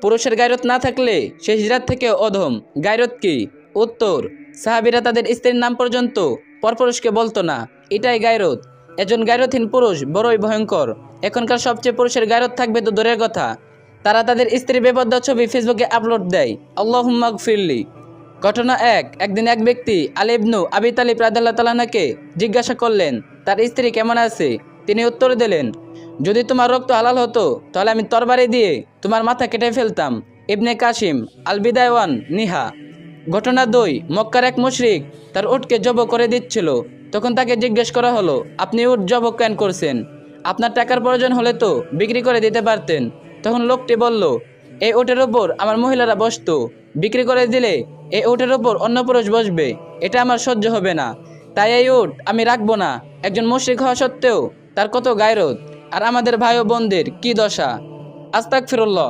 পুরুষের গায়রত না থাকলে সে হিজরাত থেকে অধম। গায়রত কি? উত্তর, সাহাবীরা তাদের স্ত্রীর নাম পর্যন্ত পরপুরুষকে বলতো না। এটাই গায়রত। একজন গায়রতহীন পুরুষ বড়ই ভয়ঙ্কর। এখনকার সবচেয়ে পুরুষের গায়রত থাকবে তো দূরের কথা, তারা তাদের স্ত্রীর বেপর্দা ছবি ফেসবুকে আপলোড দেয়। আল্লাহুম্মা গফিরলি। ঘটনা এক। একদিন এক ব্যক্তি আলী ইবনু আবি তালিব রাদিয়াল্লাহু তাআলা আনহুকে জিজ্ঞাসা করলেন তার স্ত্রী কেমন আছে। তিনি উত্তর দিলেন, যদি তোমার রক্ত হালাল হতো তাহলে আমি তরবারি দিয়ে তোমার মাথা কেটে ফেলতাম। ইবনে কাসিম, আল বিদায় ওয়ান নিহা। ঘটনা দুই। মক্কার এক মুশরিক তার উটকে জব করে দিচ্ছিল। তখন তাকে জিজ্ঞেস করা হলো, আপনি উট জব কেন করছেন? আপনার টাকার প্রয়োজন হলে তো বিক্রি করে দিতে পারতেন। তখন লোকটি বলল, এই উটের ওপর আমার মহিলারা বসতো, বিক্রি করে দিলে এই উটের ওপর অন্য পুরুষ বসবে, এটা আমার সহ্য হবে না, তাই এই উট আমি রাখবো না। একজন মুশরিক হওয়া সত্ত্বেও তার কত গায়রত, আর আমাদের ভাই ও বোনদের কি দশা! আস্তাগফিরুল্লাহ।